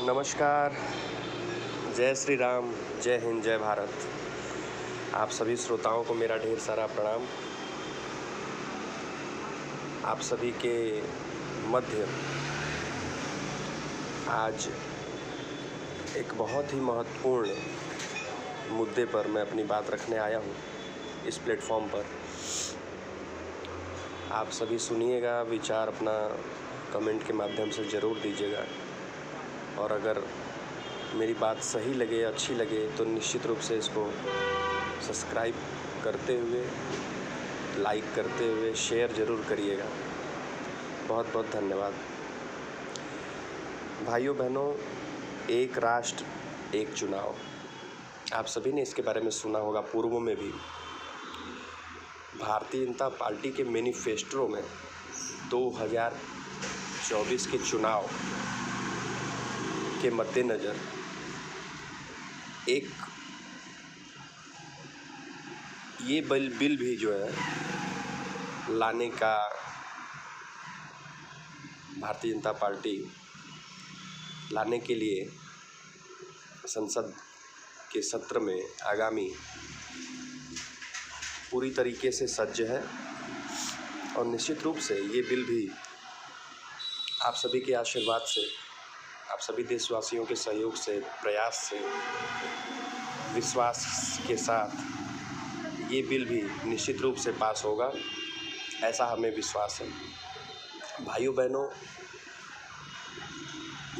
नमस्कार, जय श्री राम, जय हिंद, जय भारत। आप सभी श्रोताओं को मेरा ढेर सारा प्रणाम। आप सभी के मध्य आज एक बहुत ही महत्वपूर्ण मुद्दे पर मैं अपनी बात रखने आया हूँ इस प्लेटफॉर्म पर। आप सभी सुनिएगा, विचार अपना कमेंट के माध्यम से ज़रूर दीजिएगा, और अगर मेरी बात सही लगे, अच्छी लगे तो निश्चित रूप से इसको सब्सक्राइब करते हुए, लाइक करते हुए शेयर ज़रूर करिएगा। बहुत बहुत धन्यवाद। भाइयों बहनों, एक राष्ट्र एक चुनाव, आप सभी ने इसके बारे में सुना होगा। पूर्व में भी भारतीय जनता पार्टी के मैनिफेस्टो में 2024 के चुनाव के मद्देनज़र एक ये बिल भी जो है लाने का भारतीय जनता पार्टी लाने के लिए संसद के सत्र में आगामी पूरी तरीके से सज्ज है। और निश्चित रूप से ये बिल भी आप सभी के आशीर्वाद से, आप सभी देशवासियों के सहयोग से, प्रयास से, विश्वास के साथ ये बिल भी निश्चित रूप से पास होगा, ऐसा हमें विश्वास है। भाइयों बहनों,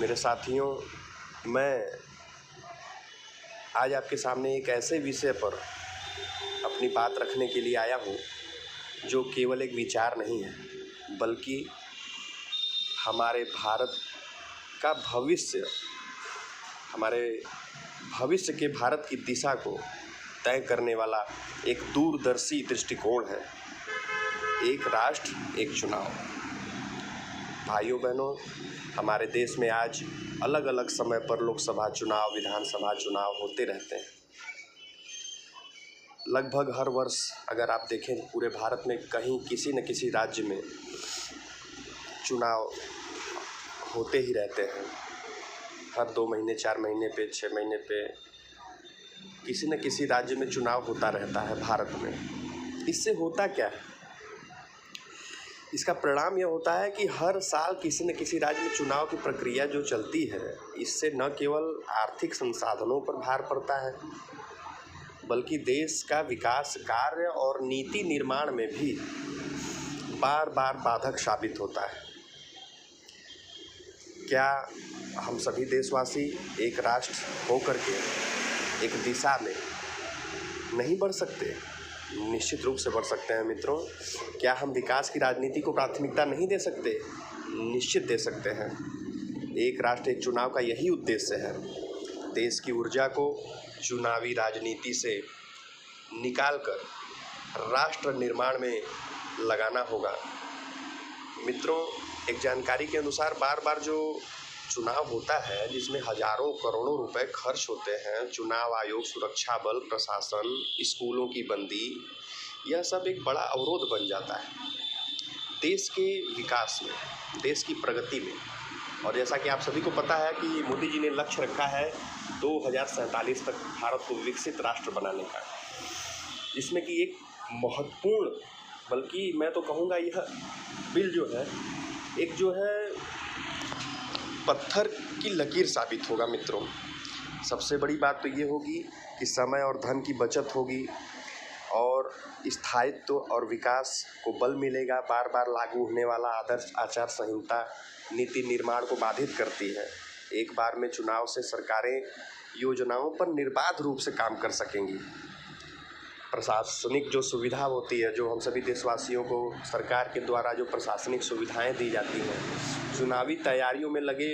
मेरे साथियों, मैं आज आपके सामने एक ऐसे विषय पर अपनी बात रखने के लिए आया हूँ जो केवल एक विचार नहीं है, बल्कि हमारे भारत का भविष्य, हमारे भविष्य के भारत की दिशा को तय करने वाला एक दूरदर्शी दृष्टिकोण है। एक राष्ट्र एक चुनाव। भाइयों बहनों, हमारे देश में आज अलग अलग समय पर लोकसभा चुनाव, विधानसभा चुनाव होते रहते हैं। लगभग हर वर्ष अगर आप देखें पूरे भारत में कहीं किसी न किसी राज्य में चुनाव होते ही रहते हैं। हर 2 महीने, 4 महीने पे, 6 महीने पे किसी न किसी राज्य में चुनाव होता रहता है भारत में। इससे होता क्या है? इसका परिणाम यह होता है कि हर साल किसी न किसी राज्य में चुनाव की प्रक्रिया जो चलती है, इससे न केवल आर्थिक संसाधनों पर भार पड़ता है, बल्कि देश का विकास कार्य और नीति निर्माण में भी बार बार बाधक साबित होता है। क्या हम सभी देशवासी एक राष्ट्र होकर के एक दिशा में नहीं बढ़ सकते? निश्चित रूप से बढ़ सकते हैं मित्रों। क्या हम विकास की राजनीति को प्राथमिकता नहीं दे सकते? निश्चित दे सकते हैं। एक राष्ट्र एक चुनाव का यही उद्देश्य है। देश की ऊर्जा को चुनावी राजनीति से निकालकर राष्ट्र निर्माण में लगाना होगा। मित्रों, एक जानकारी के अनुसार बार बार जो चुनाव होता है, जिसमें हजारों करोड़ों रुपए खर्च होते हैं, चुनाव आयोग, सुरक्षा बल, प्रशासन, स्कूलों की बंदी, यह सब एक बड़ा अवरोध बन जाता है देश के विकास में, देश की प्रगति में। और जैसा कि आप सभी को पता है कि मोदी जी ने लक्ष्य रखा है 2047 तक भारत को विकसित राष्ट्र बनाने का, जिसमें कि एक महत्वपूर्ण, बल्कि मैं तो कहूँगा यह बिल जो है एक जो है पत्थर की लकीर साबित होगा मित्रों। सबसे बड़ी बात तो ये होगी कि समय और धन की बचत होगी और स्थायित्व और विकास को बल मिलेगा। बार बार लागू होने वाला आदर्श आचार संहिता नीति निर्माण को बाधित करती है। एक बार में चुनाव से सरकारें योजनाओं पर निर्बाध रूप से काम कर सकेंगी। प्रशासनिक जो सुविधा होती है, जो हम सभी देशवासियों को सरकार के द्वारा जो प्रशासनिक सुविधाएं दी जाती हैं, चुनावी तैयारियों में लगे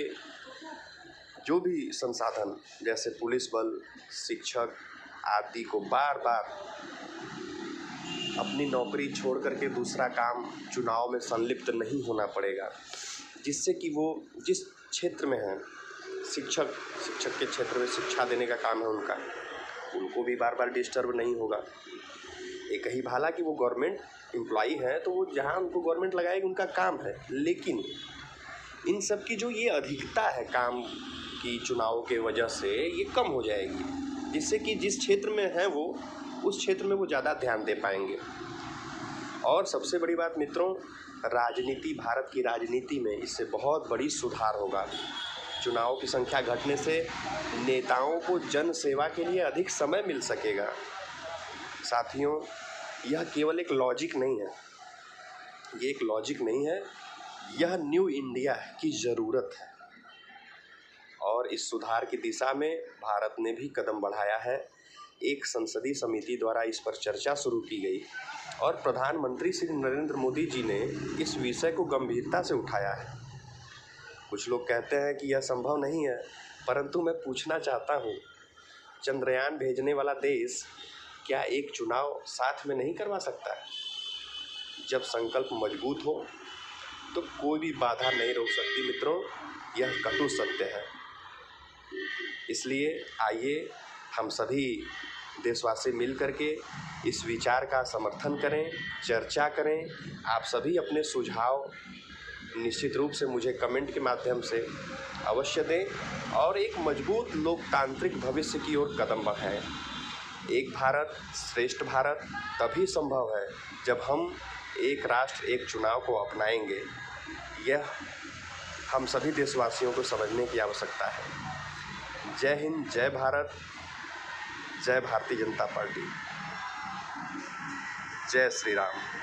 जो भी संसाधन जैसे पुलिस बल, शिक्षक आदि को बार बार अपनी नौकरी छोड़ करके दूसरा काम चुनाव में संलिप्त नहीं होना पड़ेगा, जिससे कि वो जिस क्षेत्र में हैं, शिक्षक के क्षेत्र में शिक्षा देने का काम है उनका, उनको भी बार बार डिस्टर्ब नहीं होगा। एक ही भाला कि वो गवर्नमेंट एम्प्लॉई हैं, तो वो जहाँ उनको गवर्नमेंट लगाएगी उनका काम है। लेकिन इन सब की जो ये अधिकता है काम कि चुनाव के वजह से ये कम हो जाएगी, जिससे कि जिस क्षेत्र में है वो उस क्षेत्र में वो ज़्यादा ध्यान दे पाएंगे। और सबसे बड़ी बात मित्रों, राजनीति, भारत की राजनीति में इससे बहुत बड़ी सुधार होगा। चुनाव की संख्या घटने से नेताओं को जन सेवा के लिए अधिक समय मिल सकेगा। साथियों, यह केवल एक लॉजिक नहीं है, ये एक लॉजिक नहीं है, यह न्यू इंडिया की ज़रूरत है। और इस सुधार की दिशा में भारत ने भी कदम बढ़ाया है। एक संसदीय समिति द्वारा इस पर चर्चा शुरू की गई और प्रधानमंत्री श्री नरेंद्र मोदी जी ने इस विषय को गंभीरता से उठाया है। कुछ लोग कहते हैं कि यह संभव नहीं है, परंतु मैं पूछना चाहता हूँ, चंद्रयान भेजने वाला देश क्या एक चुनाव साथ में नहीं करवा सकता है? जब संकल्प मजबूत हो तो कोई भी बाधा नहीं रोक सकती मित्रों, यह कटु सत्य है। इसलिए आइए हम सभी देशवासी मिल करके इस विचार का समर्थन करें, चर्चा करें। आप सभी अपने सुझाव निश्चित रूप से मुझे कमेंट के माध्यम से अवश्य दें और एक मजबूत लोकतांत्रिक भविष्य की ओर कदम बढ़ाएं। एक भारत श्रेष्ठ भारत तभी संभव है जब हम एक राष्ट्र एक चुनाव को अपनाएंगे। यह हम सभी देशवासियों को समझने की आवश्यकता है। जय हिंद, जय भारत, जय भारतीय जनता पार्टी, जय श्री राम।